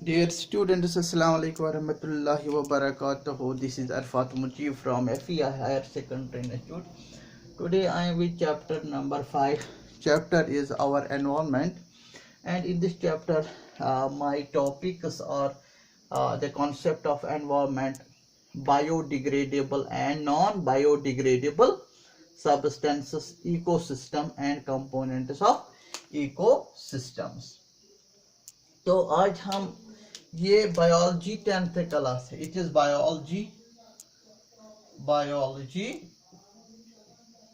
Dear students, Assalamu alaikum wa rahmatullahi wa barakatuh. This is Arfat Mujib from FEI Higher Secondary Institute. Today I am with chapter number 5. Chapter is our environment, and in this chapter my topics are the concept of environment, biodegradable and non-biodegradable substances, ecosystem and components of ecosystems. तो आज हम ये biology 10th class है. It is biology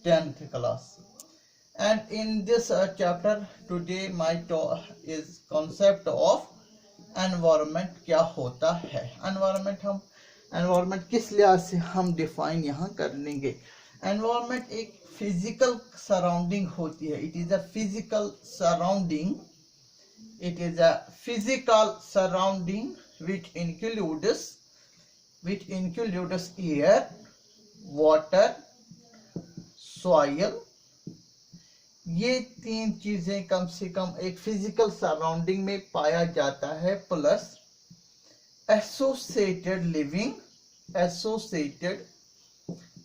10th class, and in this chapter today my talk is concept of environment. क्या होता है environment किस लिहाज से हम डिफाइन यहाँ कर लेंगे. environment एक फिजिकल सराउंडिंग होती है. It is a physical surrounding. It is a physical surrounding which includes air, water, soil. ये तीन चीजें कम से कम एक फिजिकल सराउंडिंग में पाया जाता है, plus associated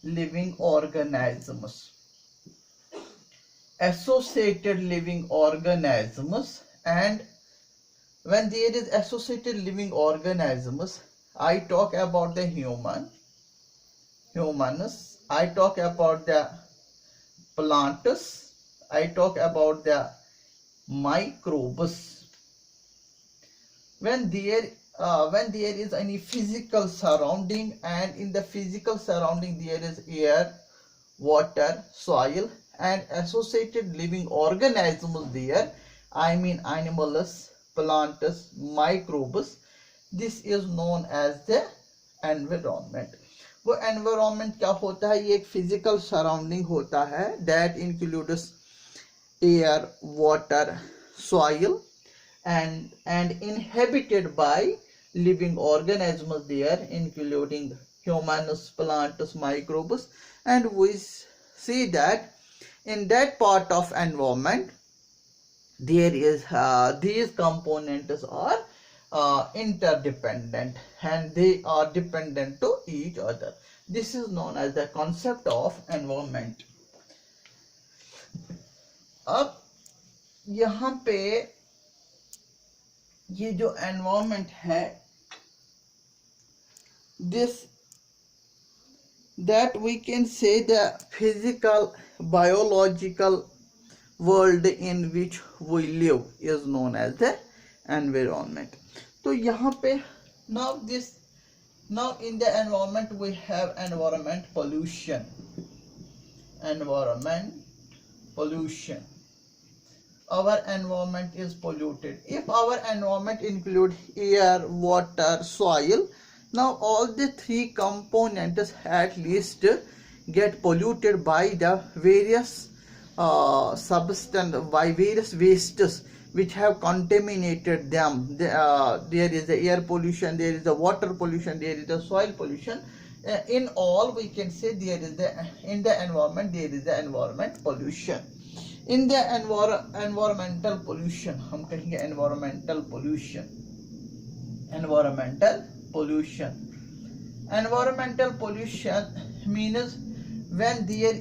living organisms. And when there is associated living organisms, I talk about the humans, I talk about the plants, I talk about the microbes. When there is any physical surrounding, and in the physical surrounding there is air, water, soil and associated living organisms there, I mean animals, plants, microbes. This is known as the environment. वो environment क्या होता है? ये एक physical surrounding होता है that includes air, water, soil and inhabited by living organisms there, including humans, plants, microbes. And we see that in that part of environment there is these components are interdependent and they are dependent to each other. This is known as the concept of environment. अब यहाँ पे ये जो environment है, this that we can say the physical biological world in which we live is known as the environment. तो यहाँ पे now in the environment we have environment pollution. Our environment is polluted. If our environment include air, water, soil, now all the three components at least get polluted by the various by various wastes which have contaminated them. There is the air pollution, there is the water pollution, there is the soil pollution. In all we can say there is in the environment there is the environment pollution. In the environmental pollution हम कहेंगे environmental pollution means when there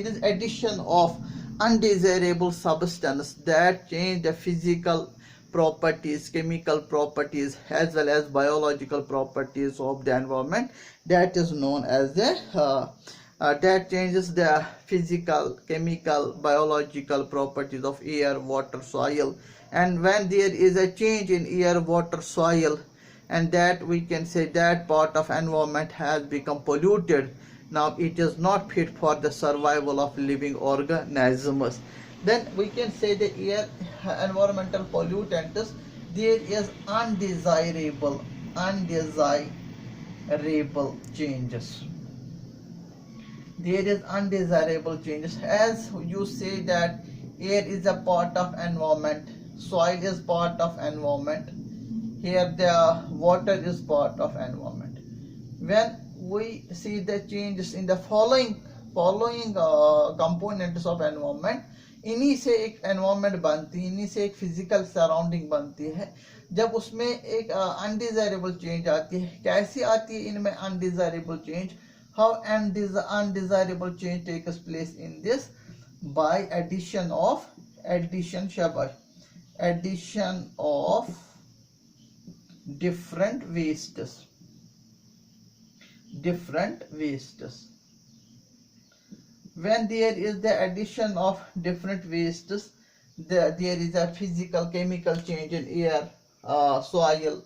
is addition of undesirable substance that change the physical properties, chemical properties as well as biological properties of the environment, that is known as the that changes the physical, chemical, biological properties of air, water, soil. And when there is a change in air, water, soil, and that we can say that part of environment has become polluted, now it is not fit for the survival of living organisms. Then we can say the air environmental pollutants, there is undesirable changes. There is undesirable changes. As you say that air is a part of environment, soil is part of environment, here the water is part of environment. When we see the changes in the following components of environment, इन्हीं से एक environment बनती है, इन्हीं से एक physical surrounding बनती है। जब उसमें एक अनडिजायरेबल चेंज आती है, कैसी आती है इनमें undesirable change? How undesirable change takes place in this? By addition of, addition शाबाश, addition of different wastes, when there is the addition of different wastes, there is a physical chemical change in air, soil,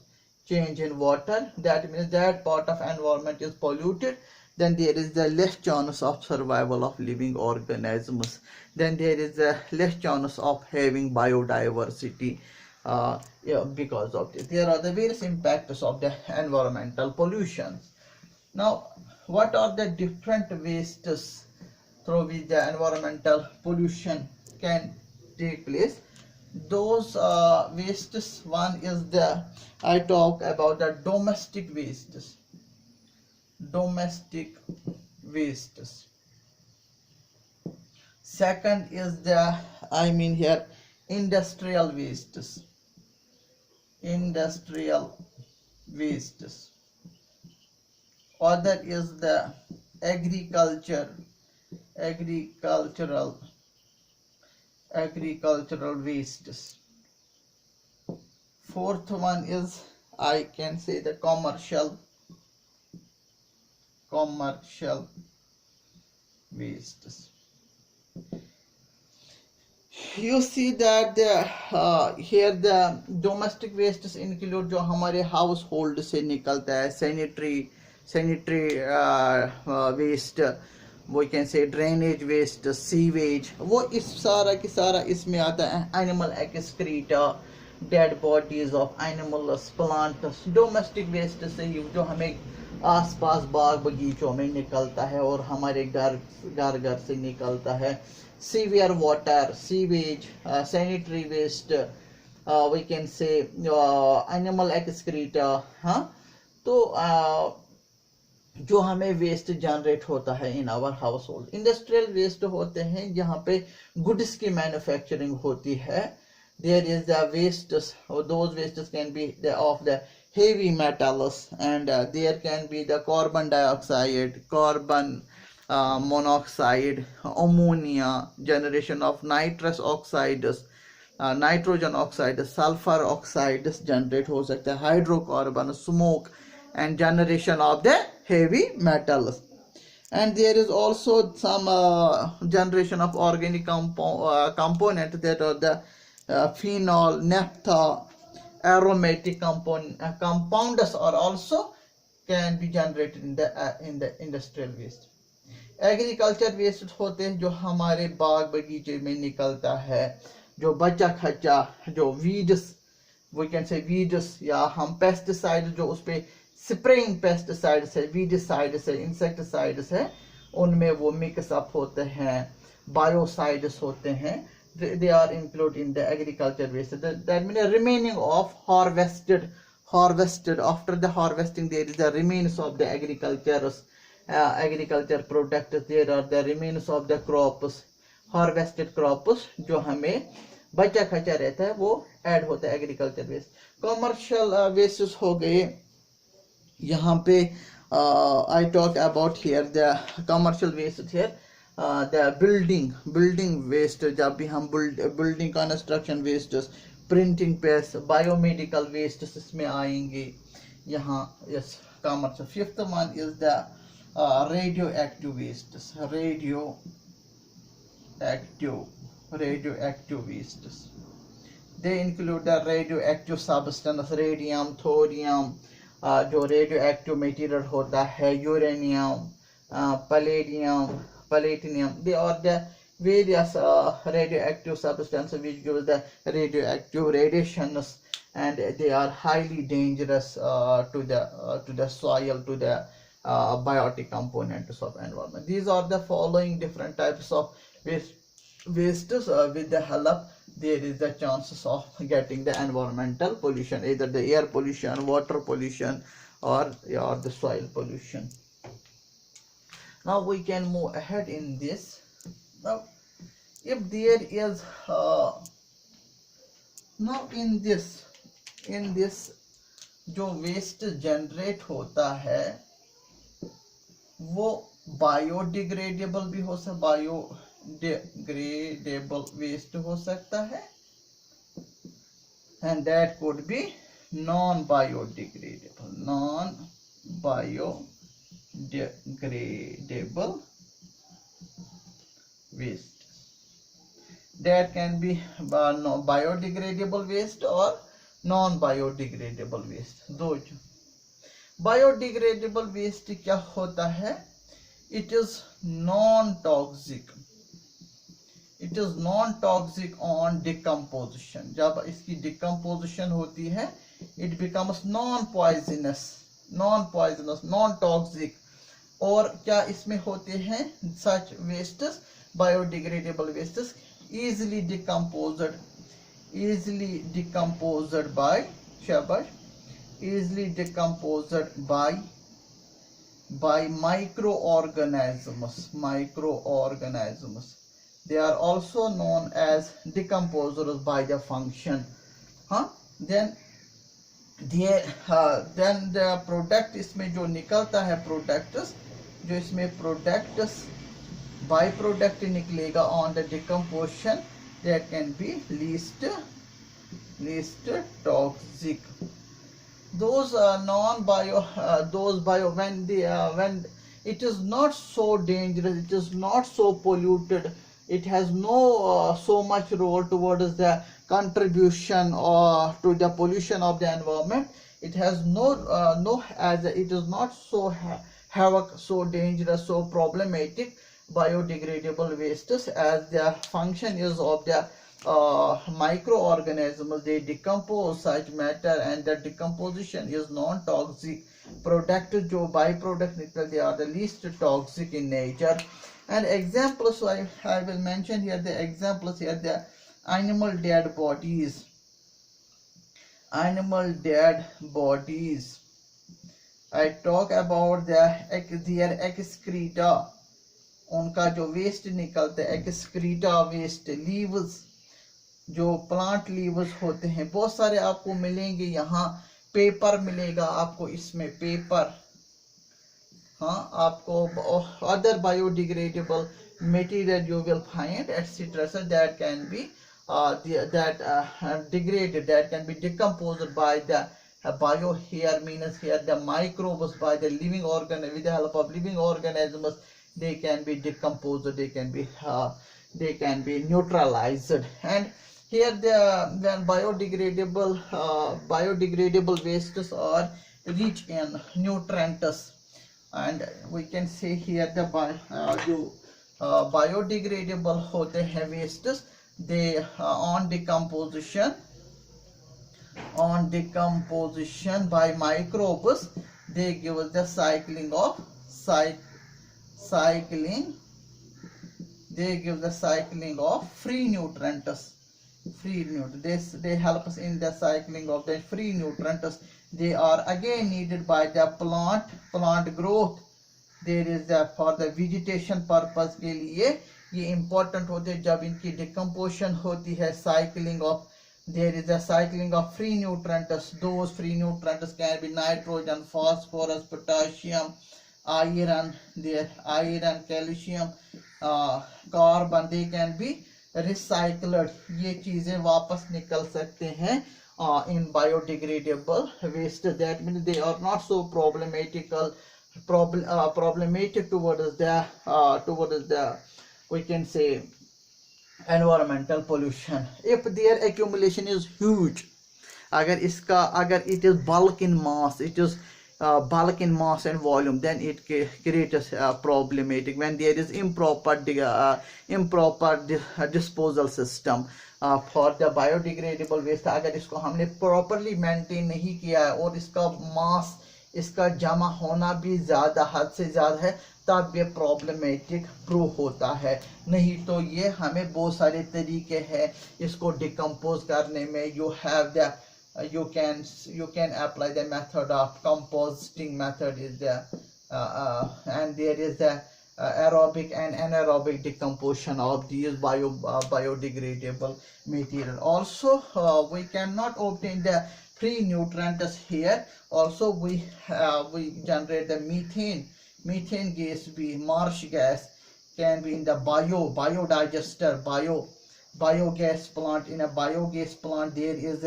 change in water. That means that part of environment is polluted. Then there is the less chance of survival of living organisms. Then there is a less chance of having biodiversity. Yeah, because of this, there are the various impacts of the environmental pollution. Now, what are the different wastes through which the environmental pollution can take place? Those wastes, one is the, I talk about the domestic wastes. Domestic wastes. Second is the, I mean here, industrial wastes. Industrial wastes. Other is the agricultural wastes. Fourth one is, I can say, the commercial wastes. You see that here the domestic wastes include जो हमारे household से निकलता है, sanitary waste, we can say drainage waste, sewage, वो इस सारा की सारा इसमें आता है. Animal excreta, dead bodies of animals, plants, domestic waste से जो हमें आसपास बाग बगीचों में निकलता है और हमारे घर से निकलता है. Severe water, sewage, sanitary waste, we can say animal excreta. हाँ, तो जो हमें वेस्ट जनरेट होता है in our household. Industrial waste होते हैं जहाँ पे गुड्स की मैन्युफैक्चरिंग होती है. There is the wastes, those wastes can be of the heavy metals, and there can be the carbon dioxide, carbon monoxide, ammonia, generation of nitrous oxides, nitrogen oxide, sulfur oxides generate हो सकता है, hydrocarbon, smoke, and generation of the heavy metals. And there is also some generation of organic component, that are the phenol, naphtha, aromatic compounds are also can be generated in the industrial waste. Agriculture waste होते हैं जो हमारे बाग बगीचे में निकलता है, जो बचा खचा, जो weeds, we can say weeds, या हम पेस्टिसाइड जो उस पे स्प्रेइंग पेस्टिसाइड्स है, वीडिसाइड्स है, इंसेक्टिसाइड्स है, उनमें वो मिक्स अप होते हैं, बायोसाइड्स होते हैं. They are included in the agriculture waste. That means remaining of harvested. After the harvesting, there is the remains of the agriculture products. There are the remains of the crops, harvested crops, जो हमें बचा खचा रहता है वो add होता है agriculture waste. Commercial wastes हो गए यहाँ पे. I talk about here the commercial waste here. The building waste, जब भी हम building construction wastes, printing press, biomedical wastes इसमें आएंगे यहाँ. Yes, commercial. Fifth one is the radioactive wastes. Radioactive wastes. They include the radioactive substance, radium, thorium, जो radioactive material होता है, uranium, palladium, platinum. They are the various radioactive substances which give the radioactive radiations, and they are highly dangerous to the soil, to the biotic components of environment. These are the following different types of wastes. With the help, there is the chances of getting the environmental pollution, either the air pollution, water pollution, or the soil pollution. Now we can move ahead in this. Now if there is now in this जो waste generate होता है वो biodegradable भी हो सकता, biodegradable waste हो सकता है, and that could be non-biodegradable waste. That can be biodegradable waste or non-biodegradable waste. दो biodegradable waste क्या होता है? It is non-toxic. It is non-toxic on decomposition. जब इसकी decomposition होती है, it becomes non-poisonous, non-toxic. और क्या इसमें होते हैं? Such wastes, biodegradable wastes, easily decomposed by microorganisms. They are also known as decomposers by their function. Then the product इसमें जो निकलता है products, जो इसमें products by product निकलेगा on the decomposition, that can be least toxic. Those when it is not so dangerous, it is not so polluted, it has no so much role towards the contribution or to the pollution of the environment. It has it is not so havoc, so dangerous, so problematic biodegradable wastes, as the function is of the microorganisms. They decompose such matter and the decomposition is non-toxic. Product जो byproduct निकल, they are the least toxic in nature. And examples, so I will mention here the examples here, the animal dead bodies. I talk about their excreta, उनका जो waste निकलता है, excreta waste, leaves, जो plant leaves होते हैं, बहुत सारे आपको मिलेंगे यहाँ. पेपर मिलेगा आपको, इसमें पेपर, आपको other biodegradable material you will find, etc. So that can be degraded, that can be decomposed by the bio. Here means here the microbes, by the living organ, with the help of living organisms, they can be decomposed, they can be neutralized. And here when biodegradable wastes are rich in nutrients, and we can say here the biodegradable होते हैं wastes, they on decomposition by microbes, they give us the cycling of free nutrients. They help us in the cycling of the free nutrients. They are again needed by the plant growth. There is for the vegetation purpose के लिए ये important होते हैं. जब इनकी decomposition होती है, there is a cycling of free nutrients. Those free nutrients can be nitrogen, phosphorus, potassium, iron, calcium, carbon. They can be recycled. ये चीजें वापस निकल सकते हैं in biodegradable waste. That means they are not so problematic towards the we can say environmental pollution. If their accumulation is huge, अगर it is bulk in mass, and volume, then it creates problematic. When there is improper disposal system for the biodegradable waste, अगर इसको हमने properly maintain नहीं किया है और इसका mass, इसका जमा होना भी ज़्यादा, हद से ज़्यादा है, तब ये प्रॉब्लमेटिक प्रूव होता है. नहीं तो ये हमें बहुत सारे तरीके हैं इसको डिकम्पोज करने में. You can apply the method of composting method is there, and there is the aerobic and anaerobic decomposition of these biodegradable material. Also, we cannot obtain the free nutrients here. Also, we generate the methane gas, be marsh gas, can be in the biodigester, biogas plant. In a biogas plant, there is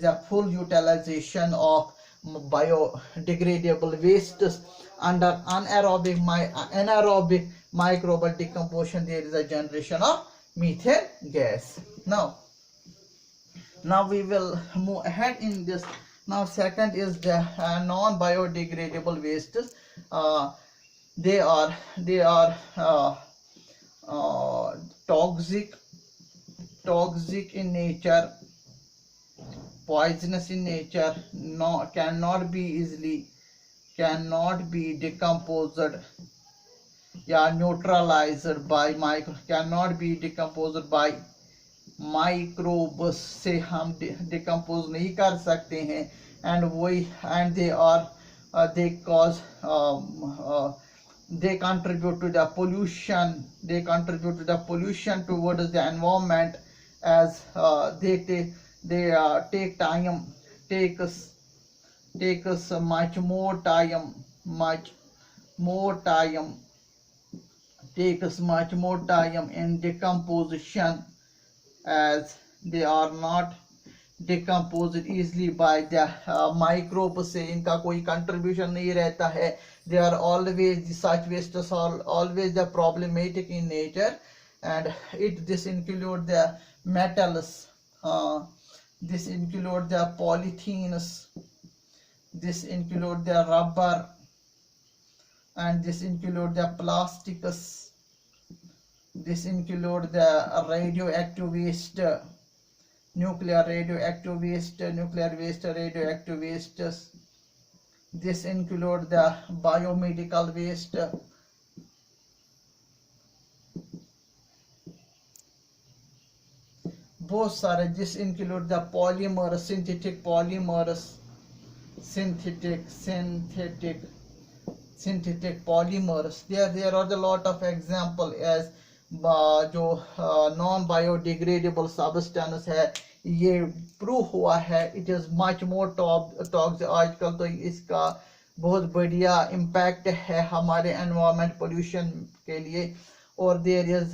a full utilization of biodegradable wastes. Under anaerobic microbial decomposition, there is a generation of methane gas. Now we will move ahead in this. Now second is the non biodegradable wastes. They are toxic in nature, poisonous in nature, cannot be decomposed या neutralized by cannot be decomposed by microbes से हम decompose नहीं कर सकते हैं, and they cause they contribute to the pollution towards the environment, as they take us much more time in decomposition, as they are not decomposed easily by the microbes से इनका कोई contribution नहीं रहता है. They are always, such wastes are always the problematic in nature, and this include the metals, this include the polythenes, this include the rubber, and this include the plastics, this include the radioactive waste, nuclear waste, radioactive wastes. This include the biomedical waste. बहुत सारे, this include the polymers, synthetic polymers, synthetic polymers. There are a lot of example, as जो non biodegradable substance है, ये prove हुआ है, it is much more toxic. आजकल तो इसका बहुत बढ़िया इम्पैक्ट है हमारे एनवायरमेंट पोल्यूशन के लिए, और there is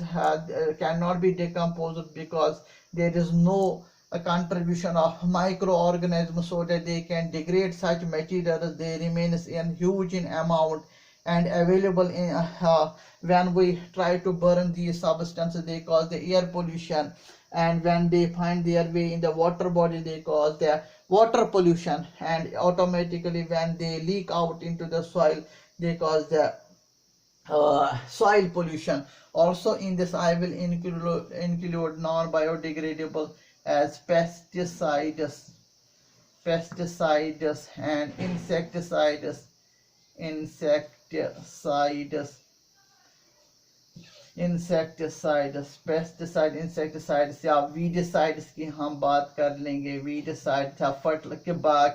can not be decomposed because there is no contribution of microorganisms so that they can degrade such materials. They remains in huge in amount and available in when we try to burn these substances, they cause the air pollution, and when they find their way in the water body, they cause the water pollution, and automatically when they leak out into the soil, they cause the soil pollution. Also in this I will include non biodegradable as pesticides and insecticides या weedicides की हम बात कर लेंगे. Weedicide था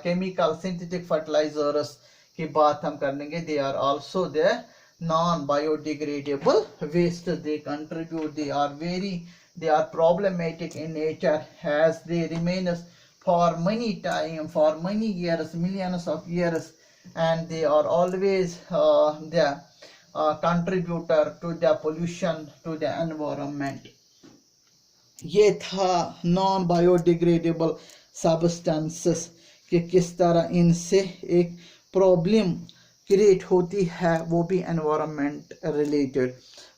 chemical synthetic fertilisers की बात हम कर लेंगे. They are also the non biodegradable waste. They contribute, they are problematic in nature, as they remain for many years, millions of years, and they are always the contributor to the pollution to the environment. ये था non biodegradable substances कि किस तरह इनसे एक problem create होती है, वो भी एनवायरनमेंट रिलेटेड.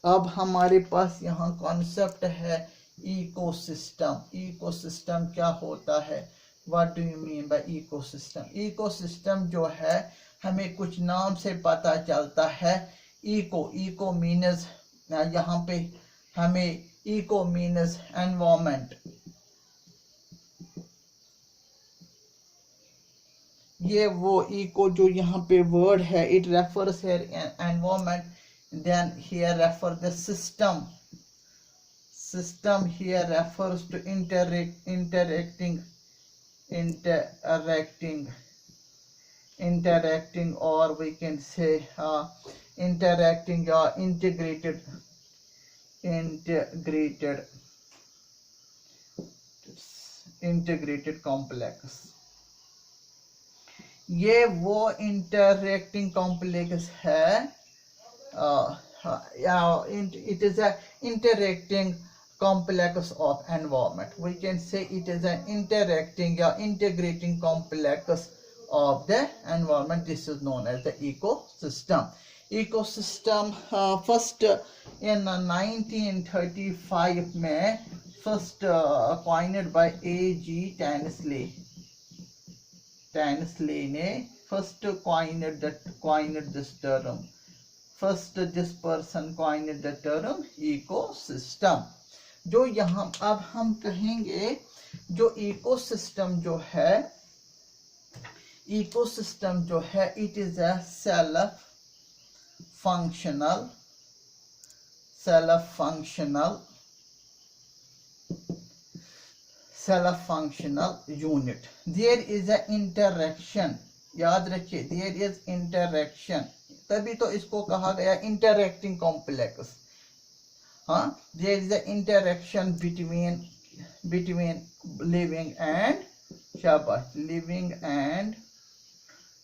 अब हमारे पास यहाँ कॉन्सेप्ट है इकोसिस्टम. इकोसिस्टम क्या होता है? What do you mean by ecosystem? Ecosystem जो है हमें कुछ नाम से पता चलता है. इको मीन्स, यहाँ पे हमें इको मीन्स एनवायरनमेंट. ये वो इको जो यहाँ पे वर्ड है, it refers here environment, then here refer the system here refers to interacting, or we can say interacting or integrated complex. ये वो interacting complex है, it is a interacting complex of environment. We can say it is an interacting or integrating complex of the environment. This is known as the ecosystem. Ecosystem first in 1935 में first coined by A.G. Tansley. Tansley ने first coined this term. First this person coined the term ecosystem. जो यहाँ अब हम कहेंगे जो ecosystem जो है it is a self functional unit. There is a interaction. याद रखिए, there is interaction, तभी तो इसको कहा गया interacting complex. हाँ, there is a interaction between living and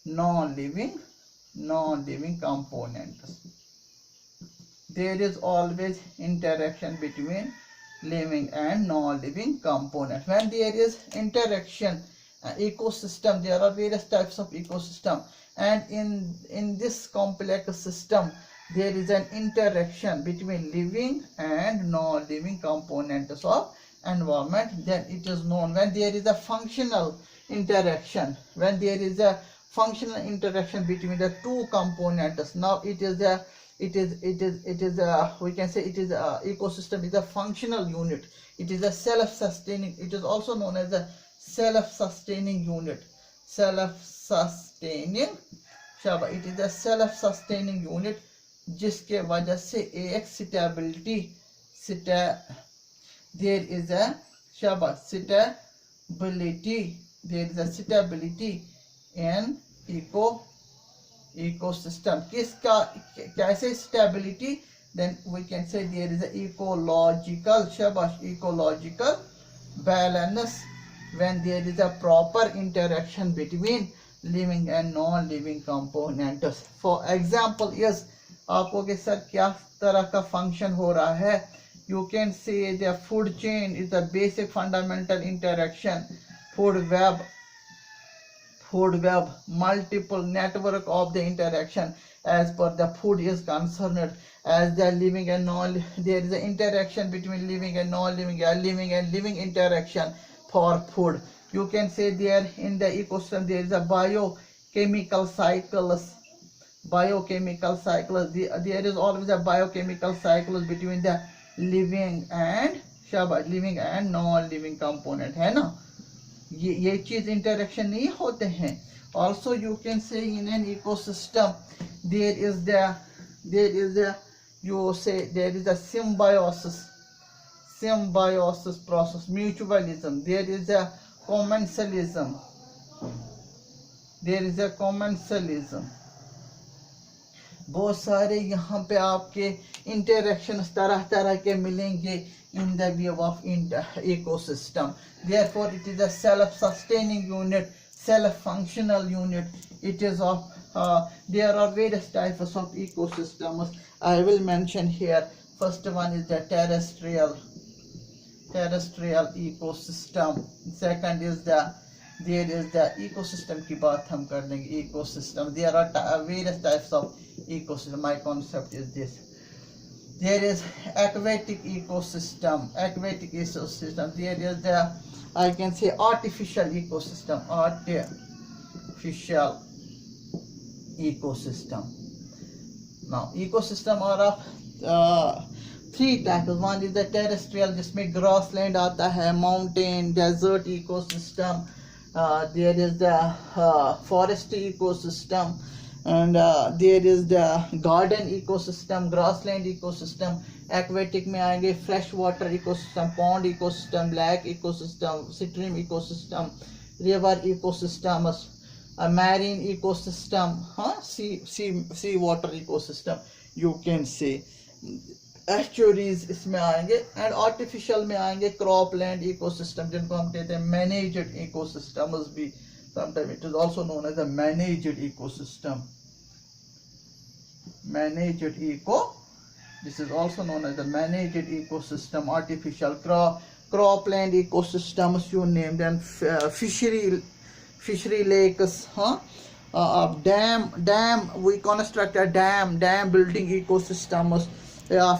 non-living components. There is always interaction between living and non-living components. When there is interaction, ecosystem, there are various types of ecosystem, and in this complex system there is an interaction between living and non-living components of environment. Then it is known when there is a functional interaction. When there is a functional interaction between the two components, now we can say it is a ecosystem is a functional unit. It is a self-sustaining. It is also known as a self-sustaining unit. Self-sustaining. It is a self-sustaining unit जिसके वजह से एक stability there is a stability in ecosystem. किसका कैसे stability? Then we can say there is a ecological balance when there is a proper interaction between living and non-living components. For example, yes, आपको के sir क्या तरह का function हो रहा है? You can say the food chain is a basic fundamental interaction. Food web, multiple network of the interaction as per the food is concerned. As the living and non, there is an interaction between living and non-living, living and living interaction for food. You can say there in the ecosystem there is a biochemical cycles. There is always a biochemical cycle between the living and non-living component, है ना? ये चीज interaction नहीं होते हैं. Also you can say in an ecosystem there is a symbiosis process, mutualism. There is a commensalism. बहुत सारे यहाँ पे आपके interactions तरह के मिलेंगे in the view of ecosystem. Therefore it is a self-sustaining unit, self-functional unit. It is of there are various types of ecosystems. I will mention here. First one is the terrestrial ecosystem. Second is there is the ecosystem की बात हम कर लेंगे. Ecosystem. There are various types of ecosystem. My concept is this. There is aquatic ecosystem. There is the, I can say, artificial ecosystem. Now ecosystem are of three types. One is the terrestrial, जिसमें grassland आता है, mountain, desert ecosystem. There is the forest ecosystem, and there is the garden ecosystem, grassland ecosystem. Aquatic में आएंगे fresh water ecosystem, pond ecosystem, lake ecosystem, stream ecosystem, river ecosystems. a marine ecosystem, sea water ecosystem you can say. Estuaries इसमें आएंगे and artificial में आएंगे cropland ecosystem जिनको हम कहते हैं मैनेज्ड इकोसिस्टम्स भी, sometime it is also known as a managed ecosystem, managed eco, this is also known as the managed ecosystem, artificial cropland ecosystems you name them, fishery lakes, dam we construct a dam building ecosystems.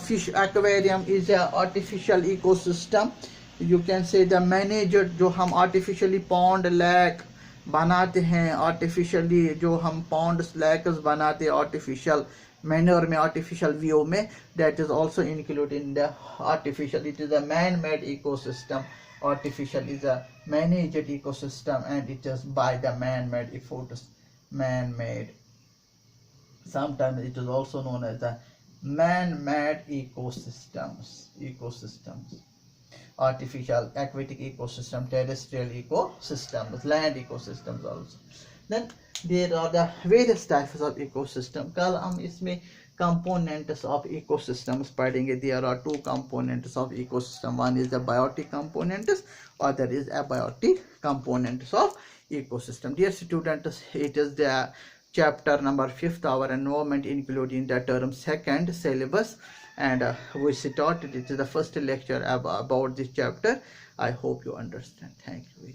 Fish aquarium is a artificial ecosystem, you can say the managed, जो हम artificially pond lake बनाते हैं, artificially जो हम ponds lakes बनाते हैं artificial manner में, artificial view में, that is also included in the artificial. It is a man-made ecosystem. Artificial is a managed ecosystem and it is by the man-made efforts. Man-made. Sometimes it is also known as the man-made ecosystems. Artificial, aquatic ecosystem, terrestrial ecosystems, land ecosystems also. Then there are the various types of ecosystem. कल हम इसमें components of ecosystems पढ़ेंगे. There are two components of ecosystem. One is the biotic components, other is abiotic components of ecosystem. Dear students, it is the chapter number 5th, our environment, including the term second syllabus, and we started. It is the first lecture about this chapter. I hope you understand. Thank you.